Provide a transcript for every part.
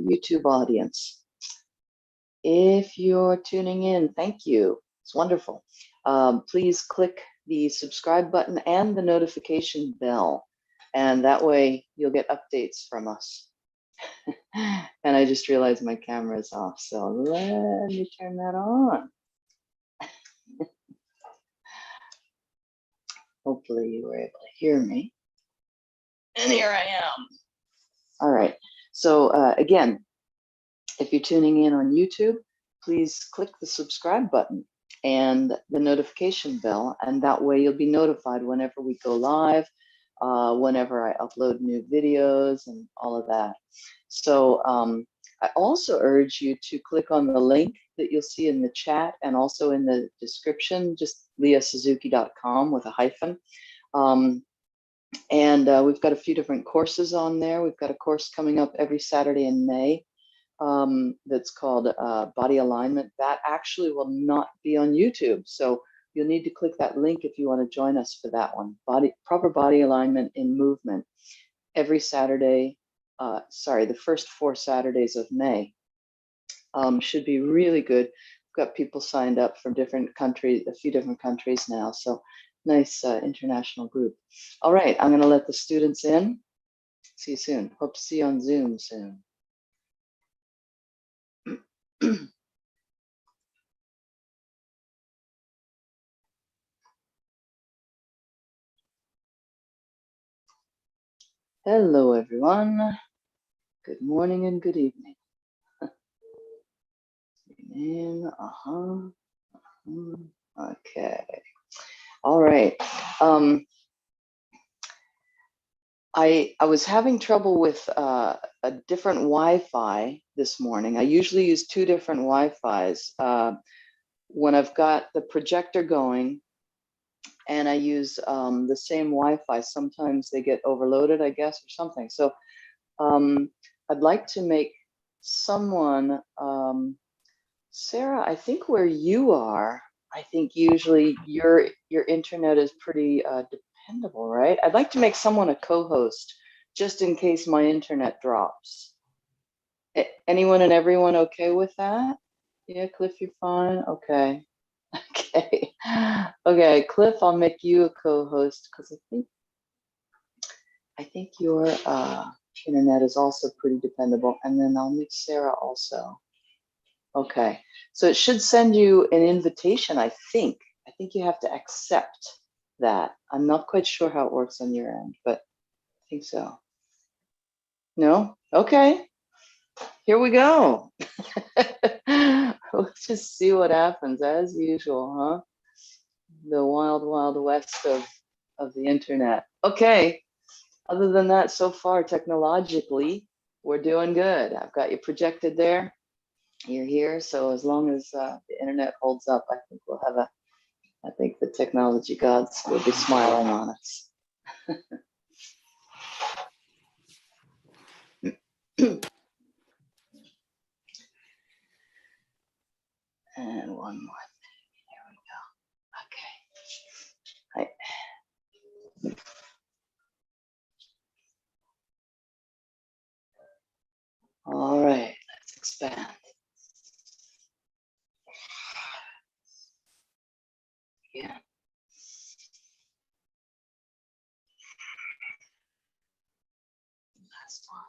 YouTube audience. If you're tuning in, thank you. It's wonderful. Please click the subscribe button and the notification bell, and that way you'll get updates from us. And I just realized my camera is off, so let me turn that on. Hopefully you were able to hear me. And here I am. All right, so again, if you're tuning in on YouTube, please click the subscribe button and the notification bell, and that way you'll be notified whenever we go live, whenever I upload new videos and all of that. So I also urge you to click on the link that you'll see in the chat and also in the description, just liasuzuki.com with a hyphen. And we've got a few different courses on there. We've got a course coming up every Saturday in May that's called Body Alignment. That actually will not be on YouTube. So you'll need to click that link if you want to join us for that one. Proper body alignment in movement every Saturday. The first 4 Saturdays of May. Should be really good. We've got people signed up from different countries, a few different countries now. So nice international group. All right, I'm going to let the students in. See you soon. Hope to see you on Zoom soon. Hello, everyone. Good morning and good evening. Okay. All right. I was having trouble with a different Wi-Fi this morning. I usually use 2 different Wi-Fis. When I've got the projector going and I use the same Wi-Fi, sometimes they get overloaded, I guess, or something. So I'd like to make someone, Sarah, I think where you are, I think usually your internet is pretty dependable, right? I'd like to make someone a co-host just in case my internet drops. Anyone and everyone okay with that? Yeah, Cliff, you're fine? Okay. Okay. Okay, Cliff, I'll make you a co-host because I think your internet is also pretty dependable. And then I'll make Sarah also. Okay, so it should send you an invitation, I think. I think you have to accept that. I'm not quite sure how it works on your end, but I think so. No? Okay, here we go. Let's just see what happens as usual, huh? The wild, wild west of the internet. Okay, other than that, so far, technologically, we're doing good. I've got you projected there. You're here, so as long as the internet holds up, I think we'll have I think the technology gods will be smiling on us. And one more thing, here we go. Okay. All right, let's expand. Yeah. Last one.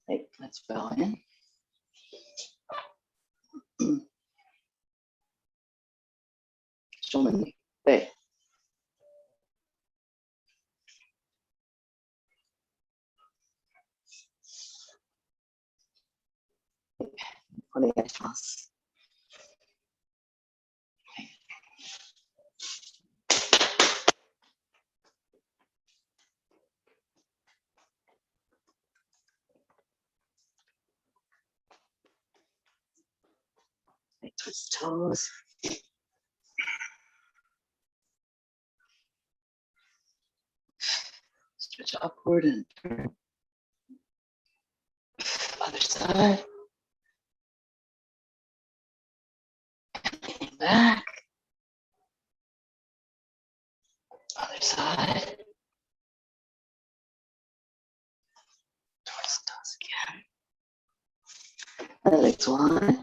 Hey, let's bow in. Show me. Hey. Twist toes. Stretch upward and turn. Other side. Leaning back. Other side. Twist toes again. Legs wide.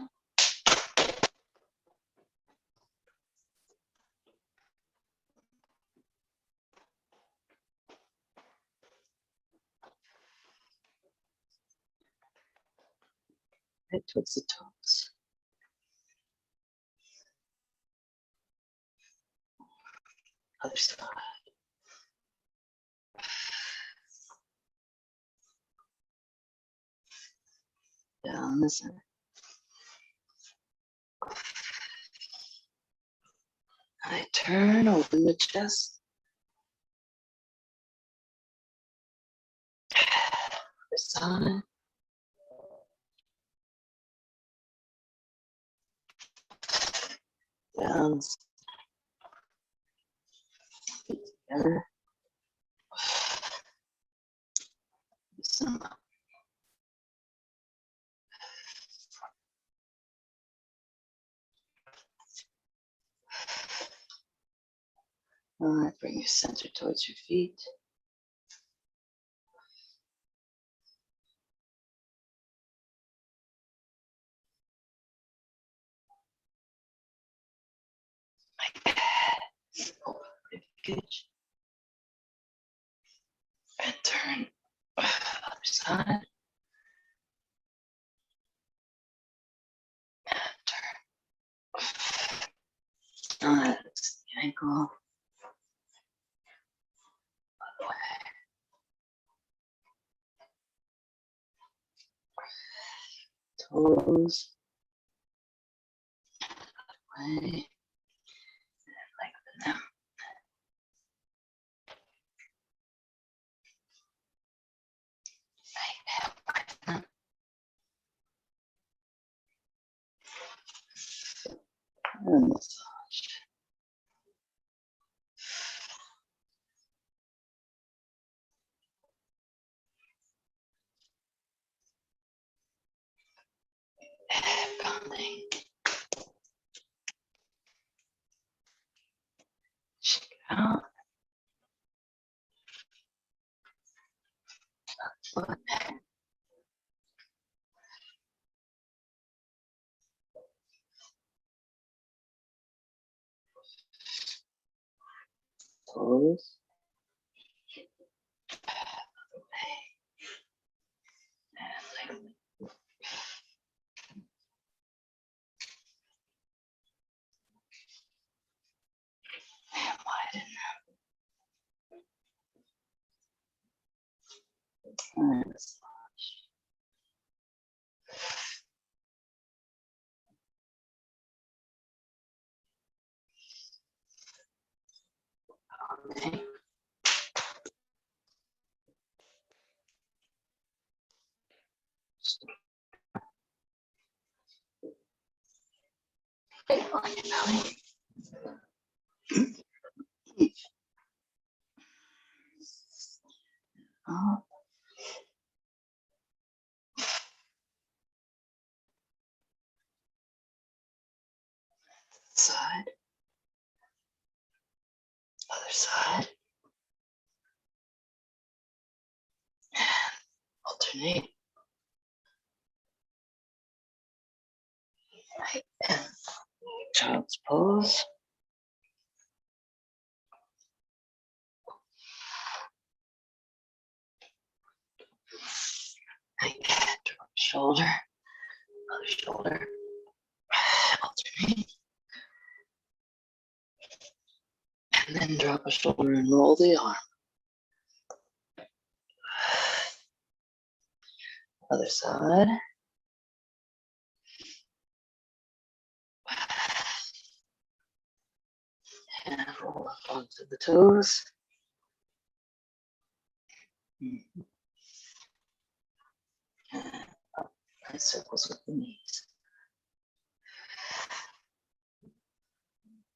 Twist the toes. Other side. Down the center. I turn, open the chest. Other side. Down. Feet together. Some up. All right, bring your center towards your feet. Like that. Open the cage. And turn. Other side. And turn. All right, let's the ankle. Other way. Toes. Other way. And lengthen them. And massage. Head pounding. Shake it out. Foot. Toes. Other way. And lengthen. And widen. And massage. Okay. Stay on your belly. Up. Side. Other side. And alternate. Right. And child's pose. Like that. shoulder, other shoulder, alternate, and then drop a shoulder and roll the arm. Other side. And roll up onto the toes. And up and circles with the knees.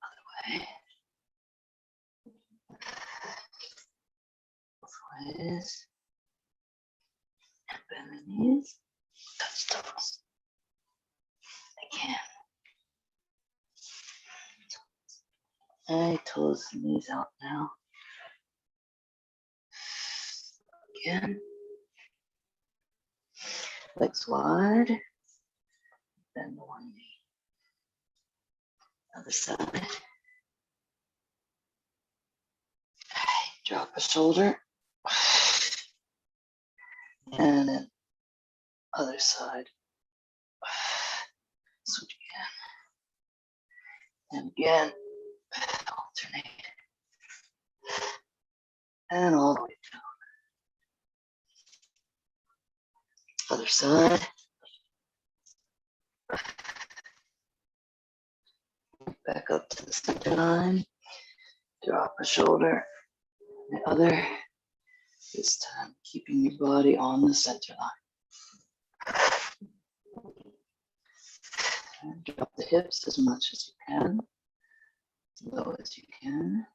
Other way. Both ways. And bend the knees. Touch toes. Again. And toes and knees out now. Again. Legs wide. Bend the one knee. Other side. Drop a shoulder. And then other side. Switch again. And again. Alternate. And all the way down. Other side. Back up to the center line. Drop a shoulder. The other. This time, keeping your body on the center line. And drop the hips as much as you can. As low as you can.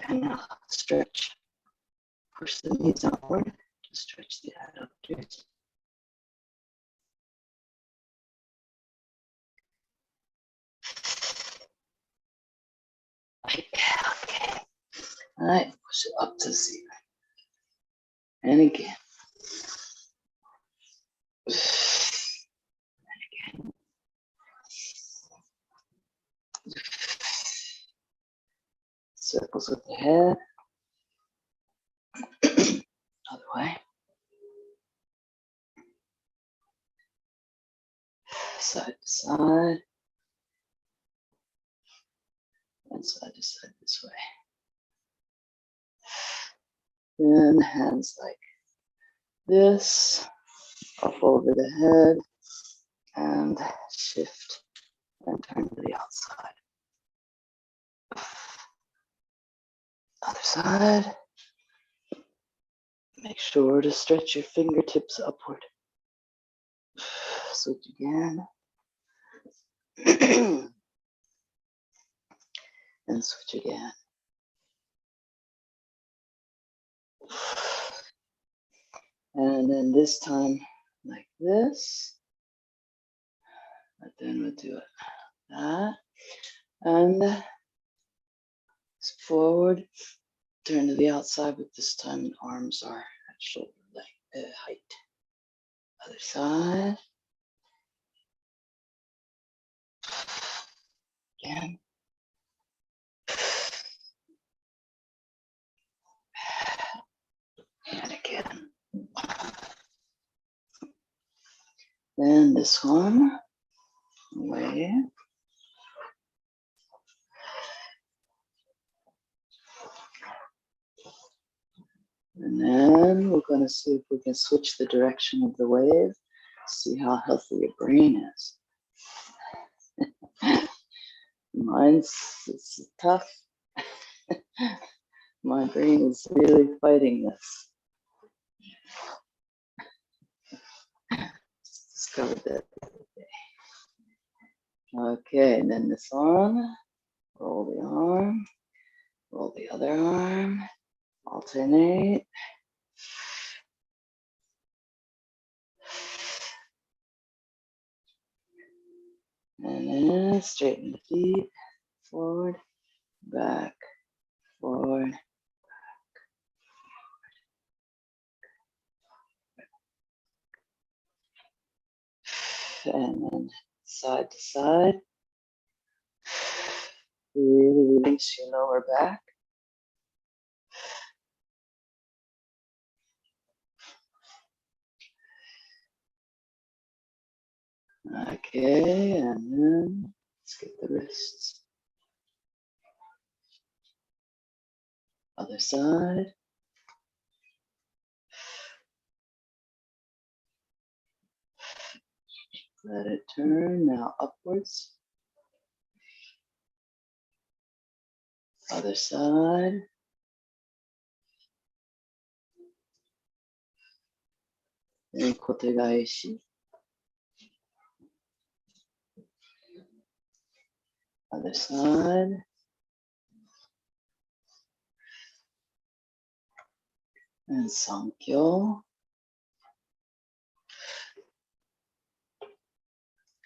And now stretch. Push the knees upward to stretch the adductors. Okay. All right, push it up to the ceiling. And again. And again. Circles with the head. Other way. Side to side. And side to side this way. And hands like this, up over the head, and shift and turn to the outside. Other side. Make sure to stretch your fingertips upward. Switch again. And switch again. And then this time, like this. But then we'll do it that. And forward. Turn to the outside, but this time the arms are at shoulder length, height. Other side. Again. And again. Then this one. Away. And then we're going to see if we can switch the direction of the wave, see how healthy your brain is. Mine's it's tough. My brain is really fighting this. Just discovered that the other day. Okay, and then this arm, roll the arm, roll the other arm, alternate. And then straighten the feet, forward, back, forward, back. And then side to side. Really release your lower back. Okay, and then let's get the wrists. Other side. Let it turn now upwards. Other side. And kotegaishi. Other side. And sankyo.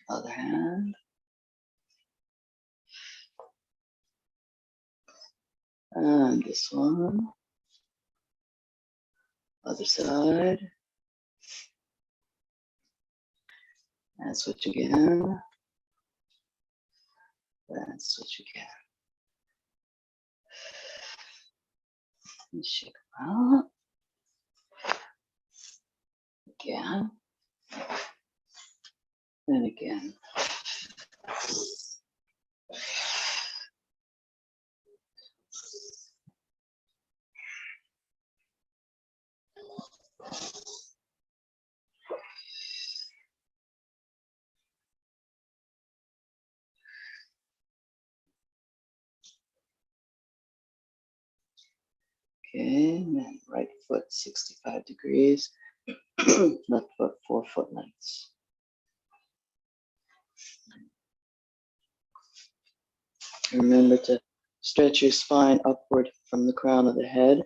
Other hand. And this one. Other side. And switch again. And switch again. And shake them out. Again. And again. Okay, and then right foot 65 degrees, left foot 4 foot lengths. Remember to stretch your spine upward from the crown of the head,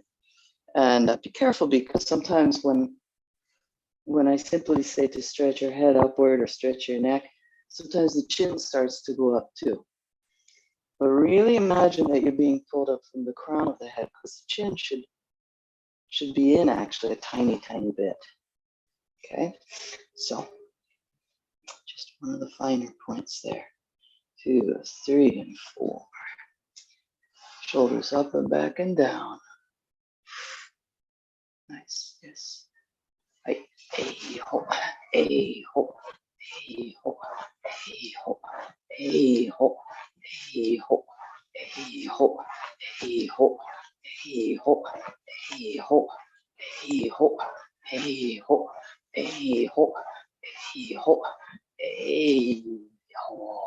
and be careful because sometimes when I simply say to stretch your head upward or stretch your neck, sometimes the chin starts to go up too. But really imagine that you're being pulled up from the crown of the head because the chin should be in actually a tiny, tiny bit. Okay, so just one of the finer points there. 2, 3, and 4. Shoulders up and back and down. Nice, yes. Hey, ho, hey, ho, hey, ho, hey, ho, hey, ho, hey, ho, hey, ho, hey, ho, hey, ho, hey, ho, hey, ho, hey, ho, hey, ho, hey, ho, hey, ho.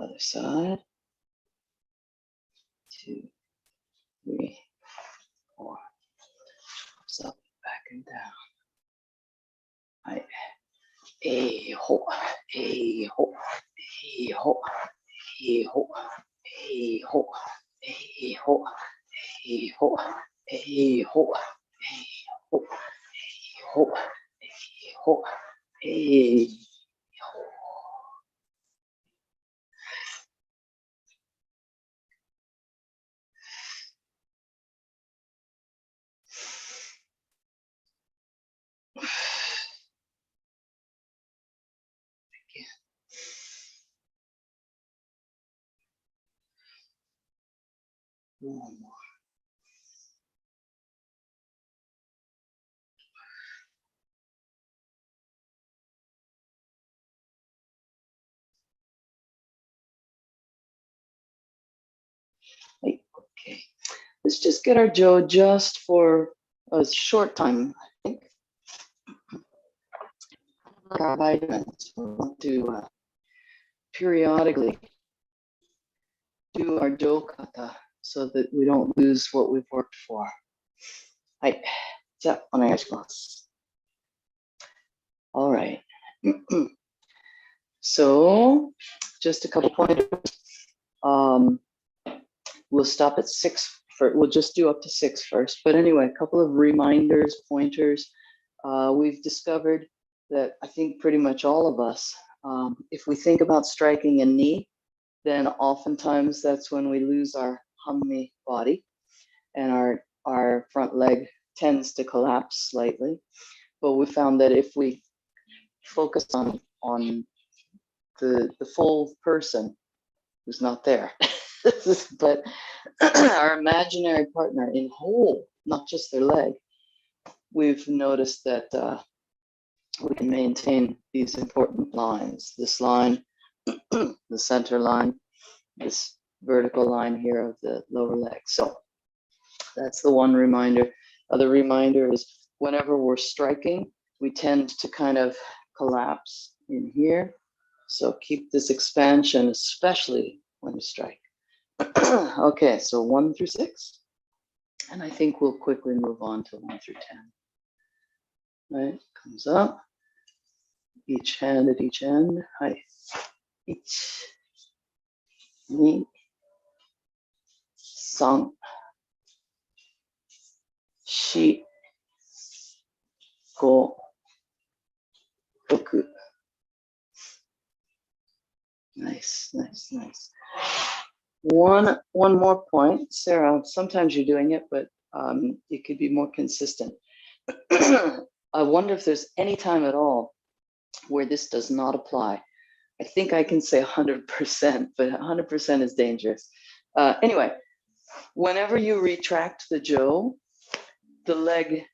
Other side. 2, 3, 4. Up, back and down. Right. A ho, a ho, a ho, a ho, a ho, a ho, a ho, a ho, a ho, a ho, a ho. One more. Okay, let's just get our jaw just for a short time, I think. Our vitamins. We want to periodically do our jo kata so that we don't lose what we've worked for. Right. All right. So just a couple pointers. We'll stop at 6. We'll just do up to 6 first. But anyway, a couple of reminders, pointers. We've discovered that I think pretty much all of us, if we think about striking a knee, then oftentimes that's when we lose our hammi body and our front leg tends to collapse slightly. But we found that if we focus on the full person who's not there, but our imaginary partner in whole, not just their leg, we've noticed that we can maintain these important lines. This line, the center line, this vertical line here of the lower leg. So that's the one reminder. Other reminder is whenever we're striking, we tend to kind of collapse in here. So keep this expansion, especially when you strike. Okay, so 1 through 6. And I think we'll quickly move on to 1 through 10. Right, comes up. Each hand at each end. Hi. Ich. Ni. San. Shi. Go. Boku. Nice, nice, nice. One more point, Sarah. Sometimes you're doing it, but it could be more consistent. I wonder if there's any time at all where this does not apply. I think I can say 100%, but 100% is dangerous. Anyway, whenever you retract the jo, the leg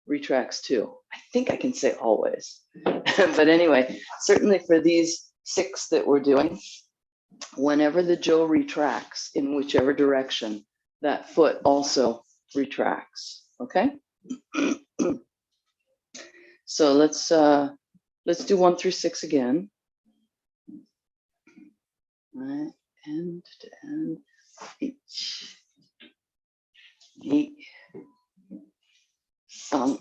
retracts too. I think I can say always. But anyway, certainly for these 6 that we're doing, whenever the jo retracts in whichever direction, that foot also retracts, okay? So let's do 1 through 6 again. Right, end to end. Ich, ni, san,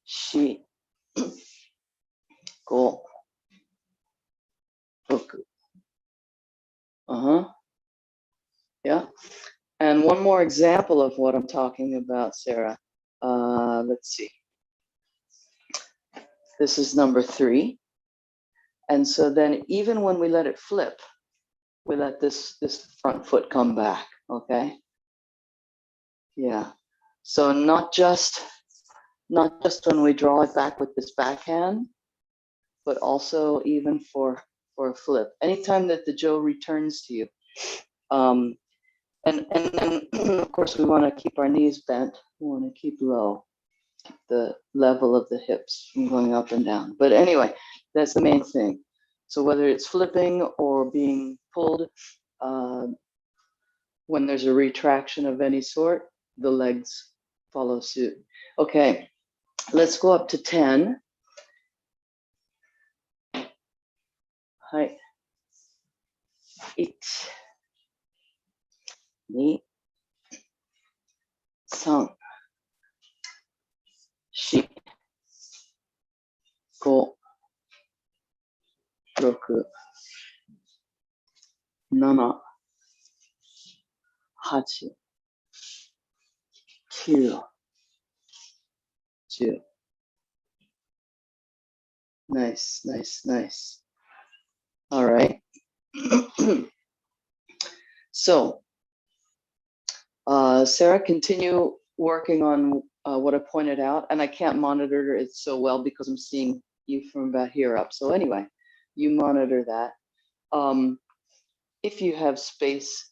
shi, go, boku. Yeah. And one more example of what I'm talking about, Sarah. Let's see. This is number 3. And so then even when we let it flip, we let this front foot come back, okay? Yeah. So not just when we draw it back with this backhand, but also even for a flip. Anytime that the jo returns to you. And then of course we want to keep our knees bent. We want to keep low, keep the level of the hips from going up and down. But anyway, that's the main thing. So whether it's flipping or being pulled, when there's a retraction of any sort, the legs follow suit. Okay, let's go up to 10. Hi. 1, 2, 3, 4, 5, 6, 7, 8, 9, 10. Nice, nice, nice. All right. So, Sarah, continue working on what I pointed out, and I can't monitor it so well because I'm seeing you from about here up. So anyway, you monitor that. If you have space,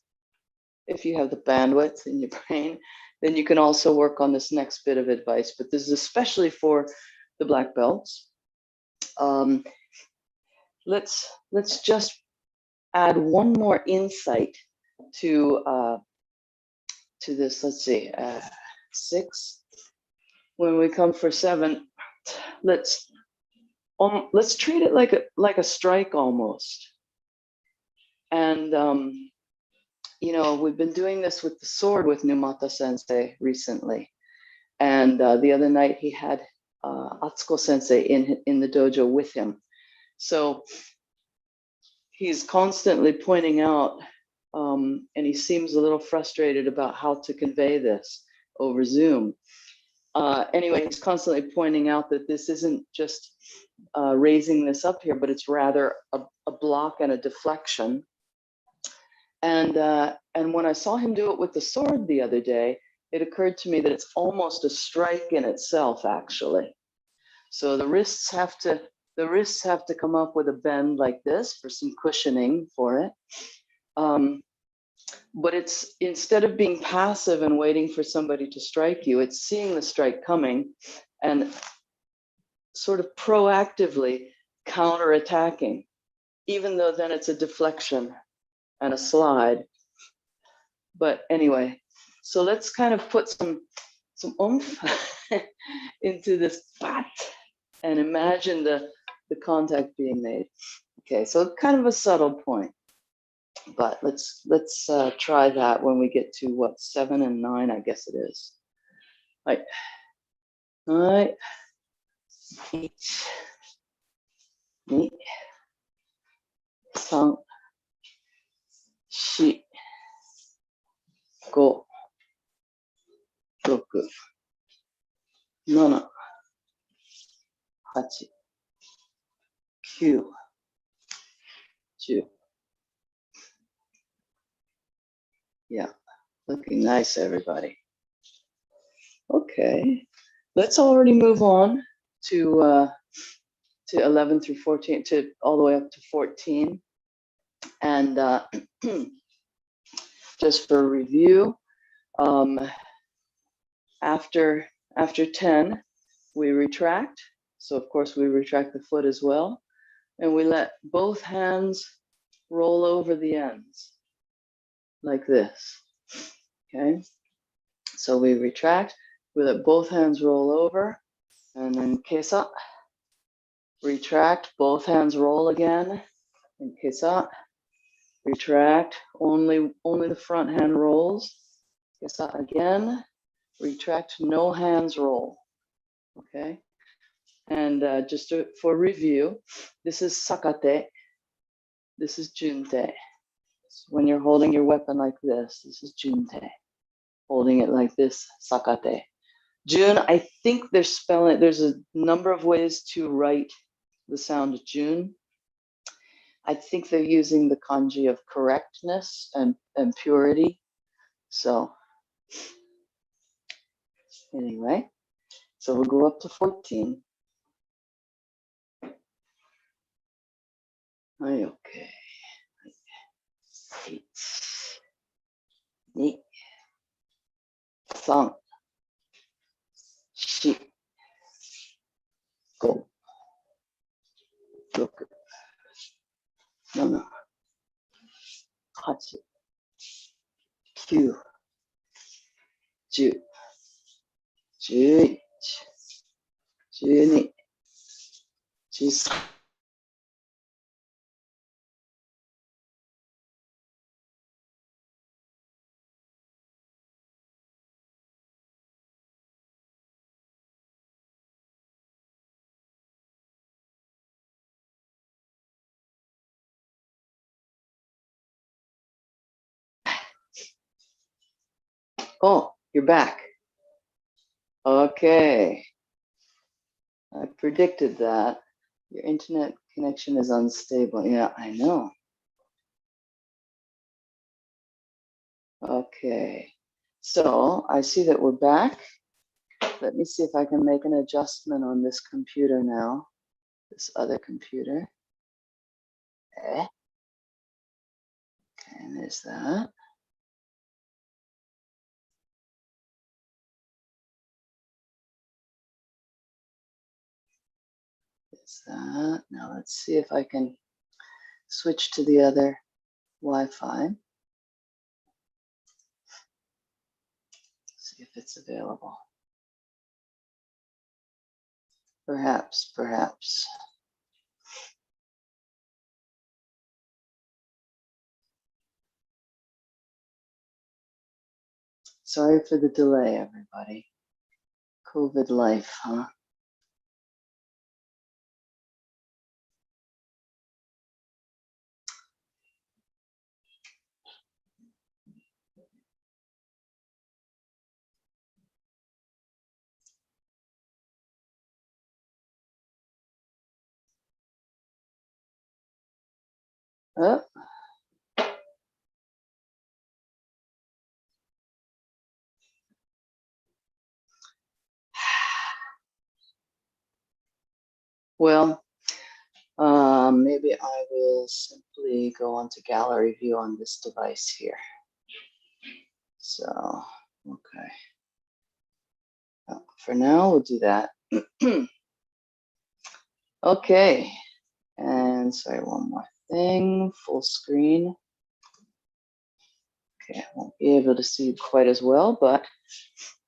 if you have the bandwidth in your brain, then you can also work on this next bit of advice, but this is especially for the black belts. Let's just add one more insight to this. Let's see, 6. When we come for 7, let's treat it like a strike almost. And you know, we've been doing this with the sword with Numata Sensei recently, and the other night he had Atsuko Sensei in the dojo with him. So he's constantly pointing out, and he seems a little frustrated about how to convey this over Zoom. Anyway, he's constantly pointing out that this isn't just raising this up here, but it's rather a block and a deflection. And when I saw him do it with the sword the other day, it occurred to me that it's almost a strike in itself, actually. So the wrists have to come up with a bend like this for some cushioning for it. But it's, instead of being passive and waiting for somebody to strike you, it's seeing the strike coming and sort of proactively counterattacking, even though then it's a deflection and a slide. But anyway, so let's kind of put some oomph into this bat and imagine the contact being made. Okay, so kind of a subtle point, but let's try that when we get to what, 7 and 9, I guess it is. Right. All right. 1, 2, 3, 4, 5, 6, 7, 8, 9, 10. Yeah, looking nice, everybody. Okay, let's already move on to 11 through 14, to all the way up to 14. And just for review, after 10, we retract. So of course we retract the foot as well. And we let both hands roll over the ends like this. Okay, so we retract, we let both hands roll over, and then kesa, retract, both hands roll again, and kesa, retract, only the front hand rolls, kesa again, retract, no hands roll. Okay, and just for review, this is sakate, this is junte. When you're holding your weapon like this is junte. Holding it like this, sakate. Jun, I think there's a number of ways to write the sound Jun. I think they're using the kanji of correctness and purity. So anyway, so we'll go up to 14. Okay. 1, 2, 3, 4, 5, 6, 7, 8, 9, 10, 11, 12, 13. Oh, you're back. Okay. I predicted that. Your internet connection is unstable. Yeah, I know. Okay. So I see that we're back. Let me see if I can make an adjustment on this computer now. This other computer. Okay. And there's that. There's that. Now let's see if I can switch to the other Wi-Fi. See if it's available. Perhaps. Sorry for the delay, everybody. COVID life, huh? Oh. Well, maybe I will simply go onto gallery view on this device here. So, okay. For now, we'll do that. Okay. And sorry, one more thing, full screen. Okay, I won't be able to see quite as well, but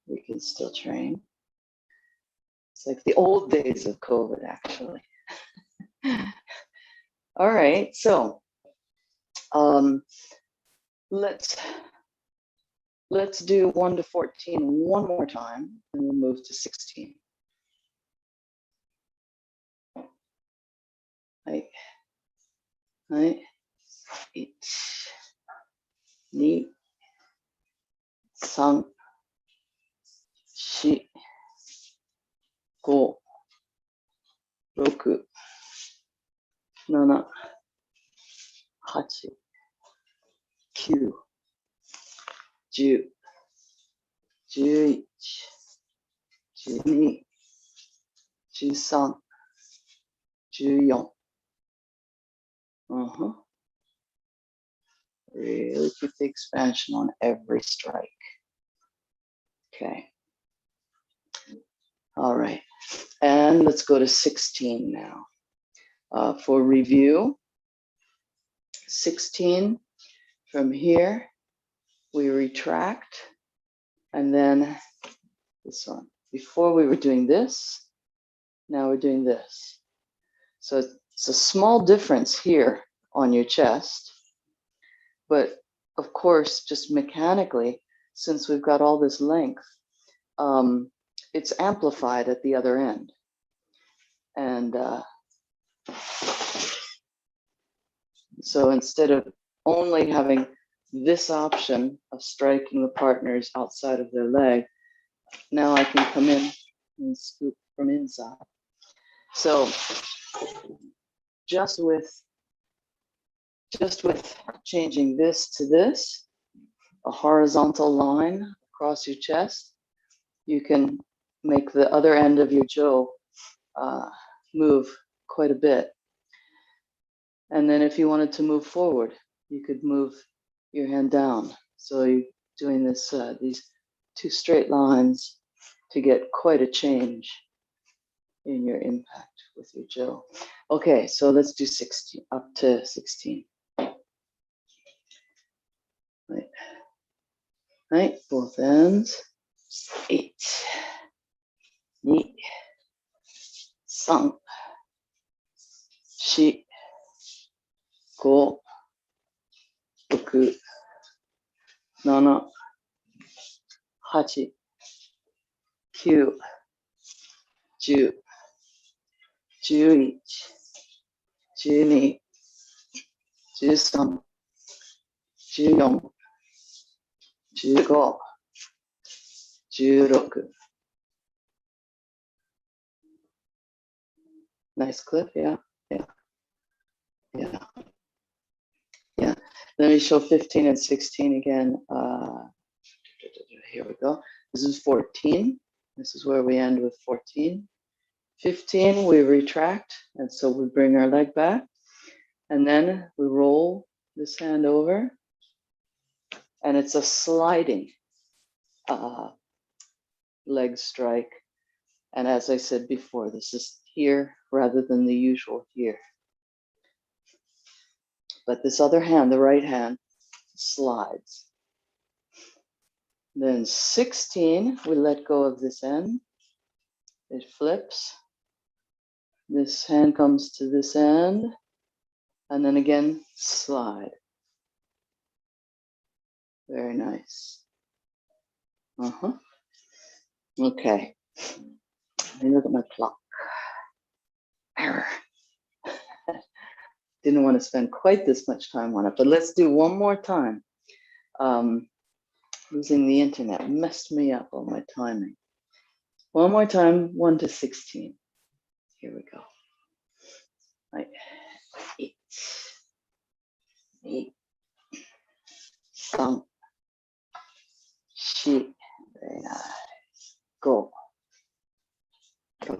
we can still train. It's like the old days of COVID, actually. All right, so let's do 1 to 14 one more time, and we'll move to 16. Right, right, 1, 2, 3, 4, 5, 6, 7, 8, 9, 10, 11, 12, 13, 14. Really keep the expansion on every strike. Okay. All right. And let's go to 16 now. For review, 16, from here, we retract, and then this one. Before we were doing this, now we're doing this. So it's a small difference here on your chest, but of course, just mechanically, since we've got all this length, it's amplified at the other end. And so instead of only having this option of striking the partners outside of their leg, now I can come in and scoop from inside. So just with changing this to this, a horizontal line across your chest, you can make the other end of your jo move quite a bit. And then if you wanted to move forward, you could move your hand down. So you're doing this, these 2 straight lines to get quite a change in your impact with your jo. Okay, so let's do 16, up to 16. Right, right, both ends. 8, 2, 3, 4, 5, 6, 7, 8, 9, 10, 11, 12, 13, 14, 15, 16. Nice clip, yeah. Let me show 15 and 16 again. Here we go. This is 14. This is where we end with 14. 15, we retract, and so we bring our leg back, and then we roll this hand over, and it's a sliding leg strike. And as I said before, this is here rather than the usual here. But this other hand, the right hand, slides. Then 16, we let go of this end. It flips. This hand comes to this end, and then again, slide. Very nice. Okay. Let me look at my clock. Error. Didn't want to spend quite this much time on it, but let's do one more time. Losing the internet messed me up on my timing. One more time, 1 to 16. Here we go. Right. 8, 8, 3, 4, very nice. 5, 6,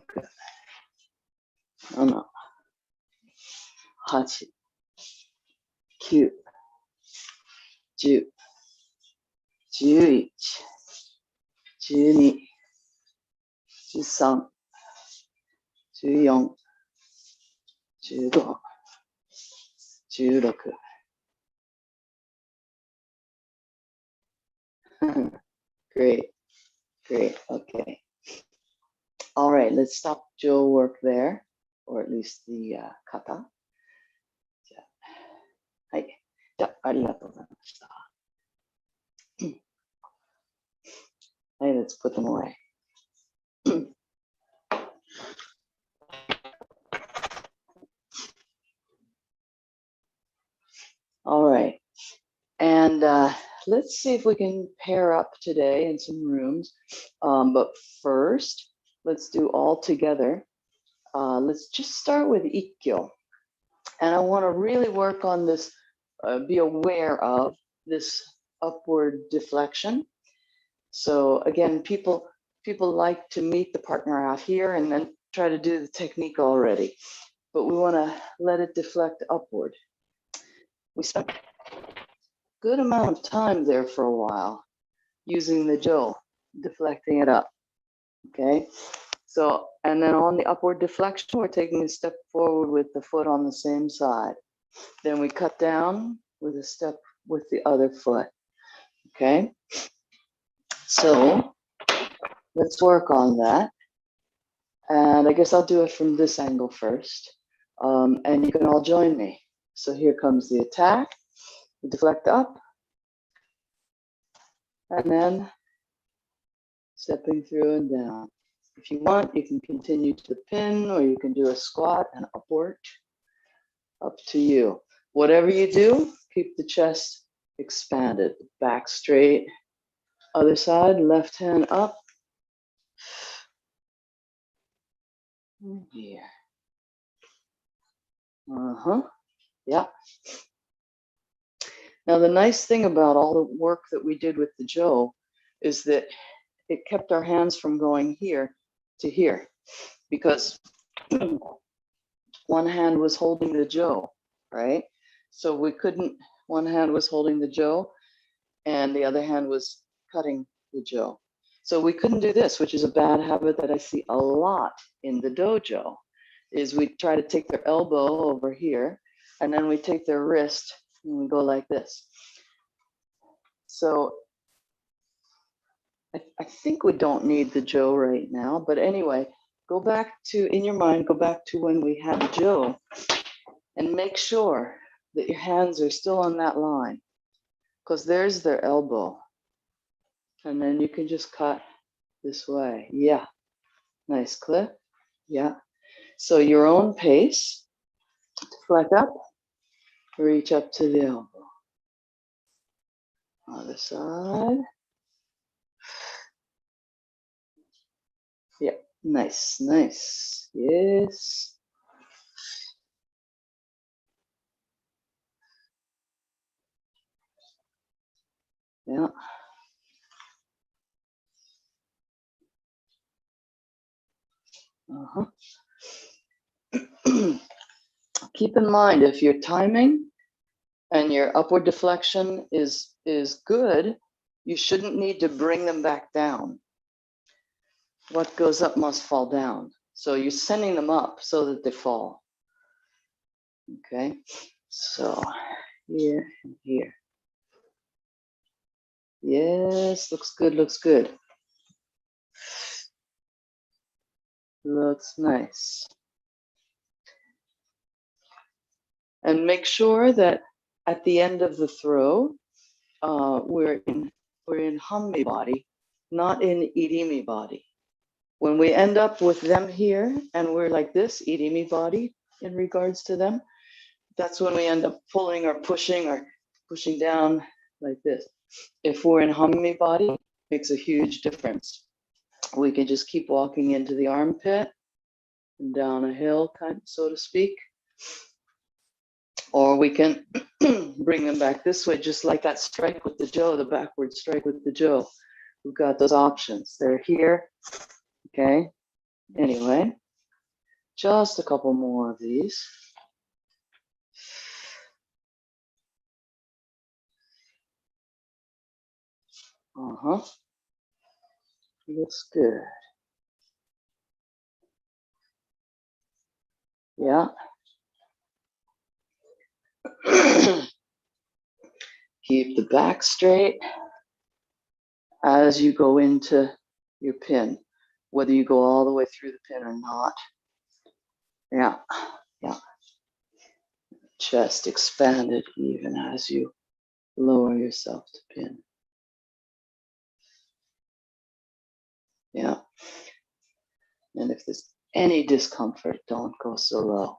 7, 8、9、10、11、12、13、14、15、16。Great, great, okay. All right, let's stop Joe work there, or at least the kata. はい。じゃあ、ありがとうございました。はい、let's put them away. All right. And let's see if we can pair up today in some rooms. But first, let's do all together. Let's just start with ikkyo. And I want to really work on this, be aware of this upward deflection. So again, people like to meet the partner out here and then try to do the technique already. But we want to let it deflect upward. We spent a good amount of time there for a while using the jo, deflecting it up. Okay, so, and then on the upward deflection, we're taking a step forward with the foot on the same side. Then we cut down with a step with the other foot. Okay, so let's work on that. And I guess I'll do it from this angle first. And you can all join me. So here comes the attack, we deflect up, and then stepping through and down. If you want, you can continue to the pin, or you can do a squat and upward. Up to you. Whatever you do, keep the chest expanded, back straight. Other side, left hand up. Here. Yeah. Now, the nice thing about all the work that we did with the jo is that it kept our hands from going here to here, because one hand was holding the jo, right? So we couldn't, one hand was holding the jo and the other hand was cutting the jo. So we couldn't do this, which is a bad habit that I see a lot in the dojo, is we try to take their elbow over here and then we take their wrist and we go like this. So I think we don't need the jo right now, but anyway, go back to, in your mind, go back to when we had the jo and make sure that your hands are still on that line, because there's their elbow. And then you can just cut this way. Yeah, nice clip. Yeah. So your own pace, deflect up, reach up to the elbow. Other side. Yeah, nice, nice. Yes. Yeah. Keep in mind, if your timing and your upward deflection is good, you shouldn't need to bring them back down. What goes up must fall down. So you're sending them up so that they fall. Okay, so here and here. Yes, looks good, looks good. Looks nice. And make sure that at the end of the throw, we're in Hammi body, not in Irimi body. When we end up with them here and we're like this, Irimi body in regards to them, that's when we end up pulling or pushing down like this. If we're in Hammi body, it makes a huge difference. We can just keep walking into the armpit and down a hill, kind of, so to speak. Or we can bring them back this way, just like that strike with the jo, the backward strike with the jo. We've got those options. They're here. Okay. Anyway, just a couple more of these. Looks good. Yeah. Keep the back straight as you go into your pin, whether you go all the way through the pin or not. Yeah, yeah. Chest expanded even as you lower yourself to pin. Yeah. And if there's any discomfort, don't go so low.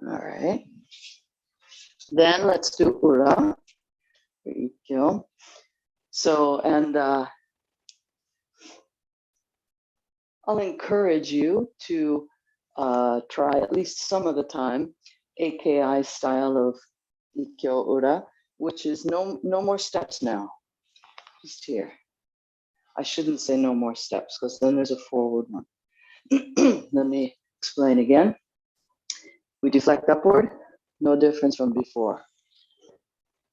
All right. Then let's do ura. There you go. So, and I'll encourage you to try at least some of the time AKI style of Ikkyo ura, which is no more steps now. Just here. I shouldn't say no more steps because then there's a forward one. Let me explain again. We deflect upward, no difference from before.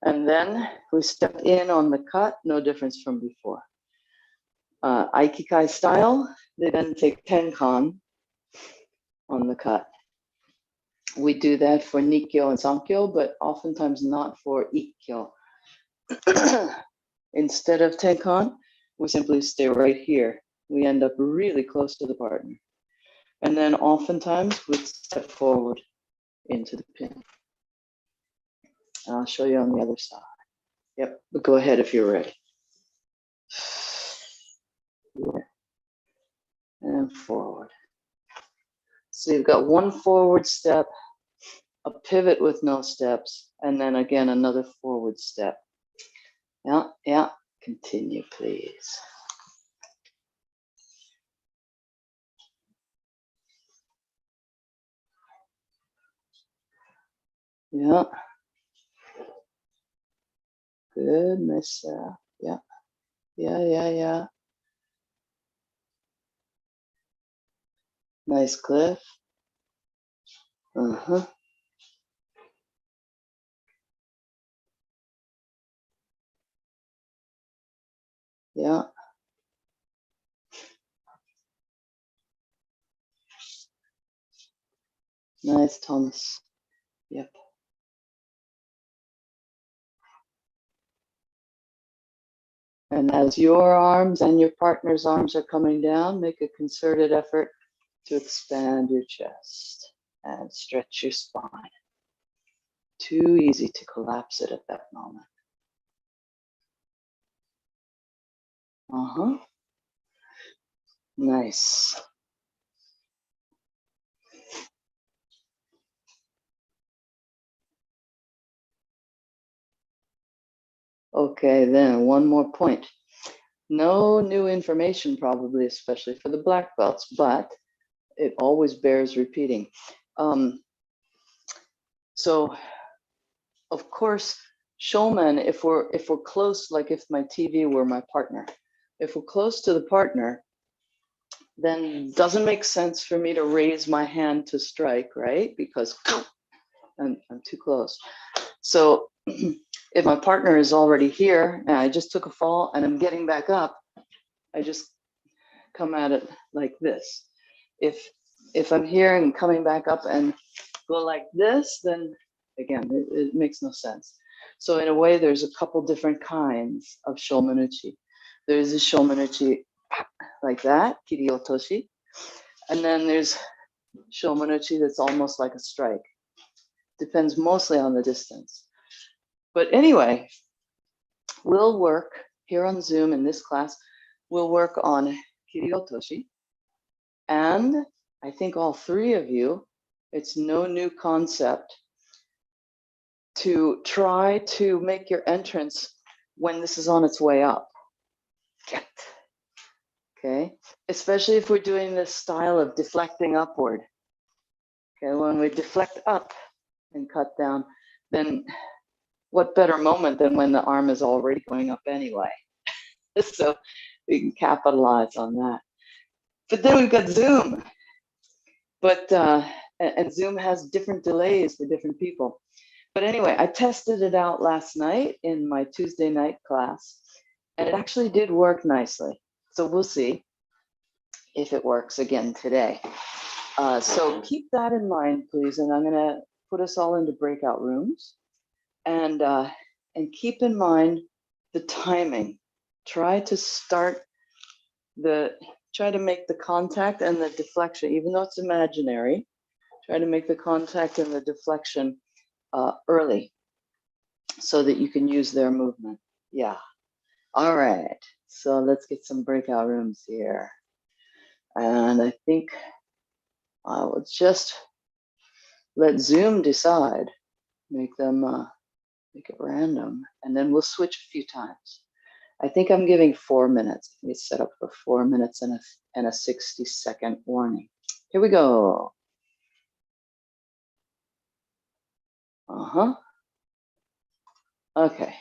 And then we step in on the cut, no difference from before. Aikikai style, they then take tenkan on the cut. We do that for Nikkyo and Sankyo, but oftentimes not for Ikkyo. Instead of tenkan, we simply stay right here. We end up really close to the partner. And then oftentimes we step forward into the pin. I'll show you on the other side. Yep, but go ahead if you're ready. Yeah. And forward. So you've got one forward step, a pivot with no steps, and then again another forward step. Yeah, continue please. Yeah. Good, nice. Yeah. Nice, Cliff. Yeah. Nice, Thomas. Yep. And as your arms and your partner's arms are coming down, make a concerted effort to expand your chest and stretch your spine. Too easy to collapse it at that moment. Nice. Okay, then one more point. No new information probably, especially for the black belts, but it always bears repeating. So, of course, showman, if we're close, like if my TV were my partner, if we're close to the partner, then it doesn't make sense for me to raise my hand to strike, right? Because I'm too close. So if my partner is already here and I just took a fall and I'm getting back up, I just come at it like this. If I'm here and coming back up and go like this, then again, it makes no sense. So in a way, there's a couple different kinds of shomanuchi. There's a shomanuchi like that, kiriotoshi. And then there's shomanuchi that's almost like a strike. Depends mostly on the distance. But anyway, we'll work here on Zoom in this class, we'll work on kiriotoshi. And I think all three of you, it's no new concept to try to make your entrance when this is on its way up. Okay, especially if we're doing this style of deflecting upward. Okay, when we deflect up and cut down, then what better moment than when the arm is already going up anyway? So we can capitalize on that. But then we've got Zoom. But and Zoom has different delays for different people. But anyway, I tested it out last night in my Tuesday night class, and it actually did work nicely. So we'll see if it works again today. So keep that in mind, please. And I'm going to put us all into breakout rooms, and keep in mind the timing. Try to make the contact and the deflection, even though it's imaginary. Try to make the contact and the deflection early, so that you can use their movement. Yeah. All right. So let's get some breakout rooms here. And I think I will just let Zoom decide. Make it random, and then we'll switch a few times. I think I'm giving 4 minutes. It's set up for 4 minutes and a 60-second warning. Here we go. Okay.